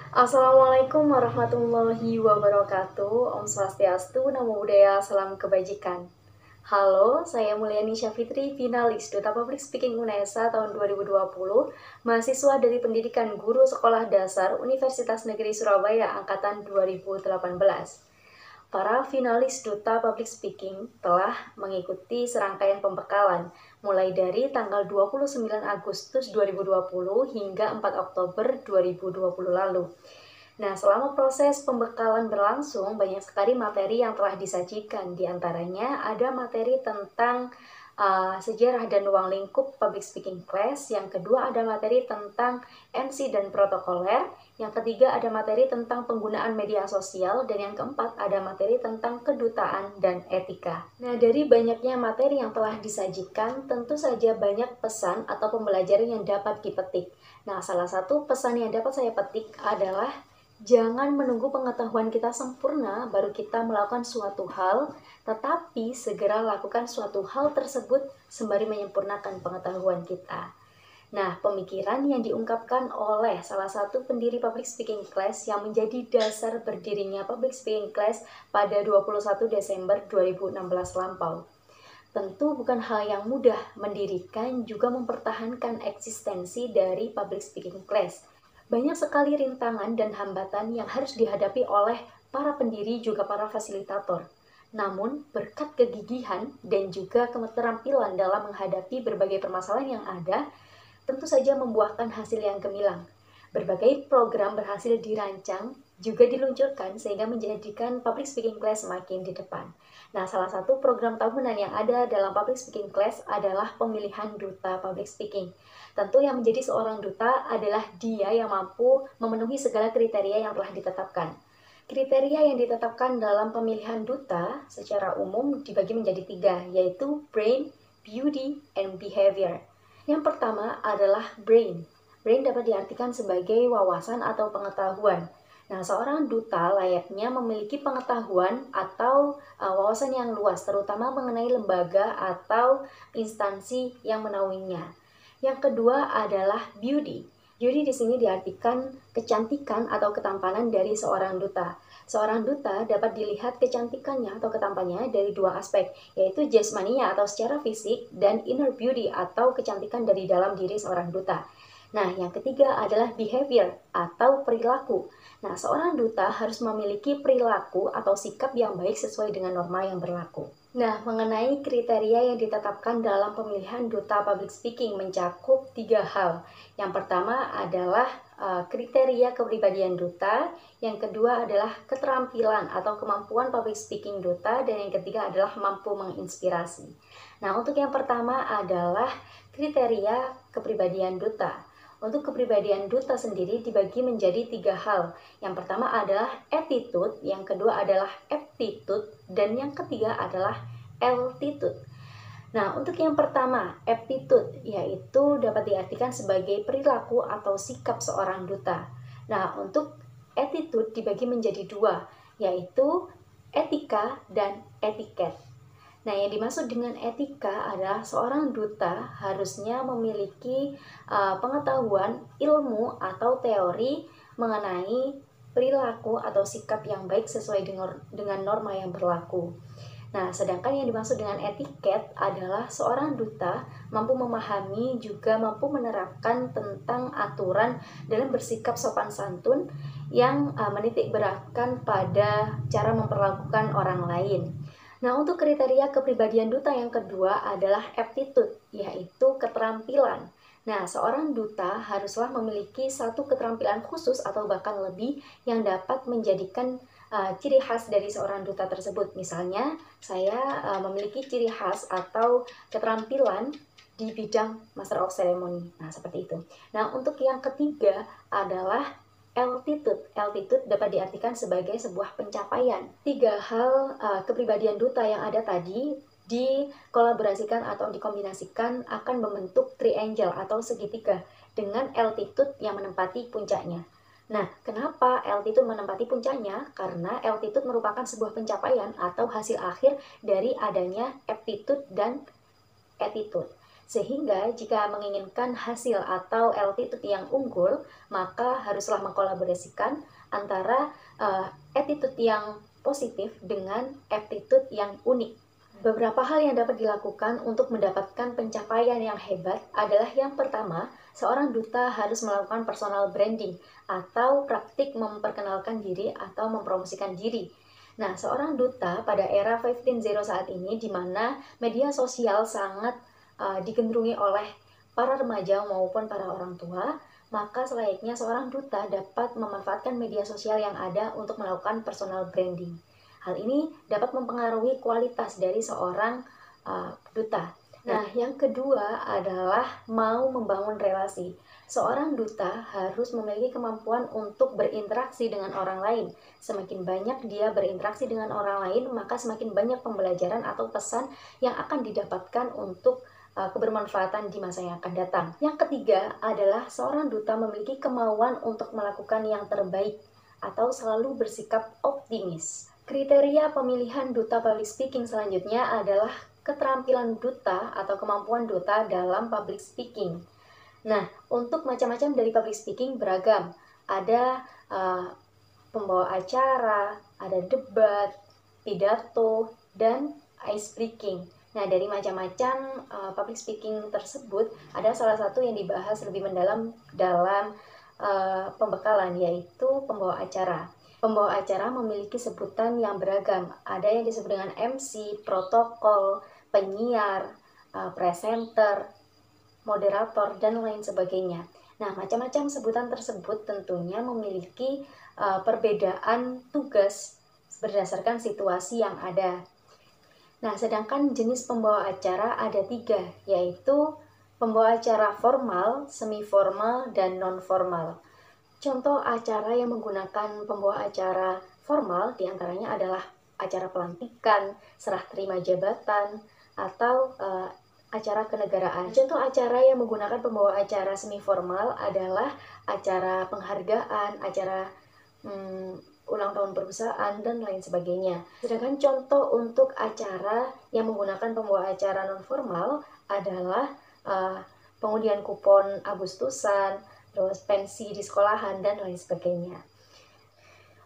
Assalamualaikum warahmatullahi wabarakatuh. Om Swastiastu, Namo Buddhaya, salam kebajikan. Halo, saya Mulyani Syafitri, finalis Duta Public Speaking UNESA tahun 2020, mahasiswa dari Pendidikan Guru Sekolah Dasar Universitas Negeri Surabaya angkatan 2018. Para finalis Duta Public Speaking telah mengikuti serangkaian pembekalan mulai dari tanggal 29 Agustus 2020 hingga 4 Oktober 2020 lalu. Nah, selama proses pembekalan berlangsung, banyak sekali materi yang telah disajikan. Di antaranya ada materi tentang sejarah dan ruang lingkup public speaking class. Yang kedua ada materi tentang MC dan protokoler. Yang ketiga ada materi tentang penggunaan media sosial. Dan yang keempat ada materi tentang kedutaan dan etika. Nah, dari banyaknya materi yang telah disajikan, tentu saja banyak pesan atau pembelajaran yang dapat dipetik. Nah, salah satu pesan yang dapat saya petik adalah jangan menunggu pengetahuan kita sempurna baru kita melakukan suatu hal, tetapi segera lakukan suatu hal tersebut sembari menyempurnakan pengetahuan kita. Nah, pemikiran yang diungkapkan oleh salah satu pendiri Public Speaking Class yang menjadi dasar berdirinya Public Speaking Class pada 21 Desember 2016 lampau. Tentu bukan hal yang mudah mendirikan juga mempertahankan eksistensi dari Public Speaking Class. Banyak sekali rintangan dan hambatan yang harus dihadapi oleh para pendiri juga para fasilitator. Namun, berkat kegigihan dan juga keterampilan dalam menghadapi berbagai permasalahan yang ada, tentu saja membuahkan hasil yang gemilang. Berbagai program berhasil dirancang, juga diluncurkan sehingga menjadikan public speaking class semakin di depan. Nah, salah satu program tahunan yang ada dalam public speaking class adalah pemilihan duta public speaking. Tentu yang menjadi seorang duta adalah dia yang mampu memenuhi segala kriteria yang telah ditetapkan. Kriteria yang ditetapkan dalam pemilihan duta secara umum dibagi menjadi 3, yaitu brain, beauty, and behavior. Yang pertama adalah brain. Brain dapat diartikan sebagai wawasan atau pengetahuan. Nah, seorang duta layaknya memiliki pengetahuan atau wawasan yang luas, terutama mengenai lembaga atau instansi yang menaunginya. Yang kedua adalah beauty. Beauty di sini diartikan kecantikan atau ketampanan dari seorang duta. Seorang duta dapat dilihat kecantikannya atau ketampanannya dari 2 aspek, yaitu jasmaninya atau secara fisik dan inner beauty atau kecantikan dari dalam diri seorang duta. Nah, yang ketiga adalah behavior atau perilaku. Nah, seorang duta harus memiliki perilaku atau sikap yang baik sesuai dengan norma yang berlaku. Nah, mengenai kriteria yang ditetapkan dalam pemilihan duta public speaking mencakup 3 hal. Yang pertama adalah kriteria kepribadian duta, yang kedua adalah keterampilan atau kemampuan public speaking duta, dan yang ketiga adalah mampu menginspirasi. Nah, untuk yang pertama adalah kriteria kepribadian duta. Untuk kepribadian duta sendiri dibagi menjadi 3 hal. Yang pertama adalah attitude, yang kedua adalah aptitude, dan yang ketiga adalah altitude. Nah, untuk yang pertama, aptitude, yaitu dapat diartikan sebagai perilaku atau sikap seorang duta. Nah, untuk attitude dibagi menjadi 2, yaitu etika dan etiket. Nah, yang dimaksud dengan etika adalah seorang duta harusnya memiliki pengetahuan, ilmu, atau teori mengenai perilaku atau sikap yang baik sesuai dengan norma yang berlaku. Nah, sedangkan yang dimaksud dengan etiket adalah seorang duta mampu memahami juga mampu menerapkan tentang aturan dalam bersikap sopan santun yang menitik beratkan pada cara memperlakukan orang lain. Nah, untuk kriteria kepribadian duta yang kedua adalah aptitude, yaitu keterampilan. Nah, seorang duta haruslah memiliki satu keterampilan khusus atau bahkan lebih yang dapat menjadikan ciri khas dari seorang duta tersebut. Misalnya, saya memiliki ciri khas atau keterampilan di bidang Master of Ceremony. Nah, seperti itu. Nah, untuk yang ketiga adalah altitude. Altitude dapat diartikan sebagai sebuah pencapaian. 3 hal kepribadian duta yang ada tadi dikolaborasikan atau dikombinasikan akan membentuk triangle atau segitiga dengan altitude yang menempati puncaknya. Nah, kenapa altitude menempati puncaknya? Karena altitude merupakan sebuah pencapaian atau hasil akhir dari adanya aptitude dan attitude. Sehingga jika menginginkan hasil atau altitude yang unggul, maka haruslah mengkolaborasikan antara attitude yang positif dengan aptitude yang unik. Beberapa hal yang dapat dilakukan untuk mendapatkan pencapaian yang hebat adalah yang pertama, seorang duta harus melakukan personal branding atau praktik memperkenalkan diri atau mempromosikan diri. Nah, seorang duta pada era 15.0 saat ini di mana media sosial sangat digandrungi oleh para remaja maupun para orang tua, maka selayaknya seorang duta dapat memanfaatkan media sosial yang ada untuk melakukan personal branding. Hal ini dapat mempengaruhi kualitas dari seorang duta. Nah, yang kedua adalah mau membangun relasi. Seorang duta harus memiliki kemampuan untuk berinteraksi dengan orang lain. Semakin banyak dia berinteraksi dengan orang lain, maka semakin banyak pembelajaran atau pesan yang akan didapatkan untuk kebermanfaatan di masa yang akan datang. Yang ketiga adalah seorang duta memiliki kemauan untuk melakukan yang terbaik atau selalu bersikap optimis. Kriteria pemilihan duta public speaking selanjutnya adalah keterampilan duta atau kemampuan duta dalam public speaking. Nah, untuk macam-macam dari public speaking beragam. Ada pembawa acara, ada debat, pidato, dan ice breaking. Nah, dari macam-macam public speaking tersebut, ada salah satu yang dibahas lebih mendalam dalam pembekalan, yaitu pembawa acara. Pembawa acara memiliki sebutan yang beragam. Ada yang disebut dengan MC, protokol, penyiar, presenter, moderator, dan lain sebagainya. Nah, macam-macam sebutan tersebut tentunya memiliki perbedaan tugas berdasarkan situasi yang ada. Nah, sedangkan jenis pembawa acara ada 3, yaitu pembawa acara formal, semi-formal, dan non-formal. Contoh acara yang menggunakan pembawa acara formal diantaranya adalah acara pelantikan, serah terima jabatan, atau acara kenegaraan. Contoh acara yang menggunakan pembawa acara semi formal adalah acara penghargaan, acara ulang tahun perusahaan, dan lain sebagainya. Sedangkan contoh untuk acara yang menggunakan pembawa acara non formal adalah pengundian kupon Agustusan, terus pensi di sekolahan, dan lain sebagainya.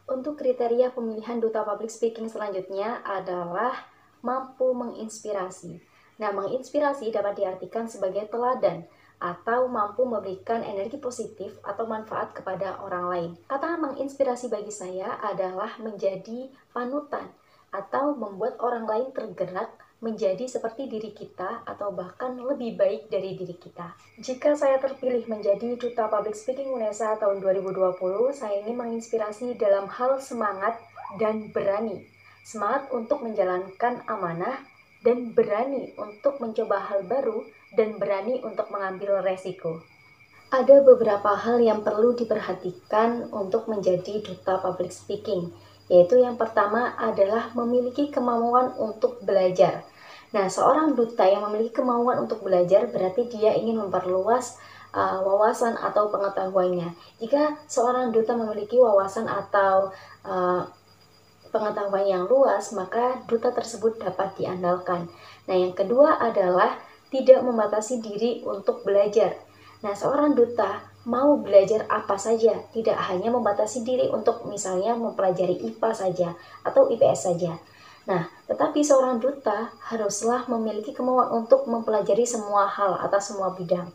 Untuk kriteria pemilihan duta public speaking selanjutnya adalah mampu menginspirasi. Nah, menginspirasi dapat diartikan sebagai teladan atau mampu memberikan energi positif atau manfaat kepada orang lain. Kata menginspirasi bagi saya adalah menjadi panutan atau membuat orang lain tergerak menjadi seperti diri kita atau bahkan lebih baik dari diri kita. Jika saya terpilih menjadi Duta Public Speaking UNESA tahun 2020, saya ingin menginspirasi dalam hal semangat dan berani. Semangat untuk menjalankan amanah dan berani untuk mencoba hal baru dan berani untuk mengambil resiko. Ada beberapa hal yang perlu diperhatikan untuk menjadi Duta Public Speaking, yaitu yang pertama adalah memiliki kemampuan untuk belajar. Nah, seorang duta yang memiliki kemauan untuk belajar berarti dia ingin memperluas wawasan atau pengetahuannya. Jika seorang duta memiliki wawasan atau pengetahuan yang luas, maka duta tersebut dapat diandalkan. Nah, yang kedua adalah tidak membatasi diri untuk belajar. Nah, seorang duta mau belajar apa saja, tidak hanya membatasi diri untuk misalnya mempelajari IPA saja atau IPS saja. Nah, tetapi seorang duta haruslah memiliki kemauan untuk mempelajari semua hal atau semua bidang.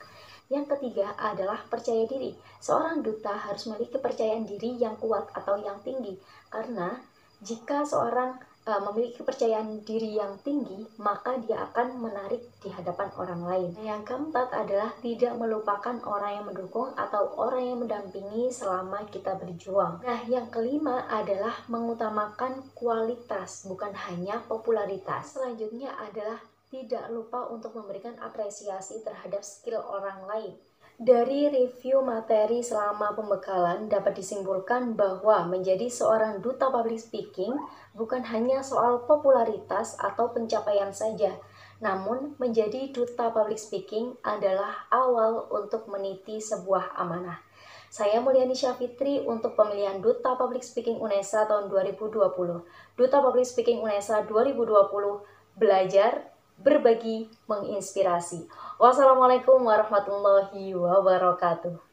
Yang ketiga adalah percaya diri. Seorang duta harus memiliki kepercayaan diri yang kuat atau yang tinggi, karena jika seorang memiliki kepercayaan diri yang tinggi, maka dia akan menarik di hadapan orang lain. Yang keempat adalah tidak melupakan orang yang mendukung atau orang yang mendampingi selama kita berjuang. Nah, yang kelima adalah mengutamakan kualitas, bukan hanya popularitas. Selanjutnya adalah tidak lupa untuk memberikan apresiasi terhadap skill orang lain. Dari review materi selama pembekalan dapat disimpulkan bahwa menjadi seorang duta public speaking bukan hanya soal popularitas atau pencapaian saja, namun menjadi duta public speaking adalah awal untuk meniti sebuah amanah. Saya Mulyani Syafitri untuk pemilihan Duta Public Speaking UNESA tahun 2020. Duta Public Speaking UNESA 2020, belajar, berbagi menginspirasi. Wassalamualaikum warahmatullahi wabarakatuh.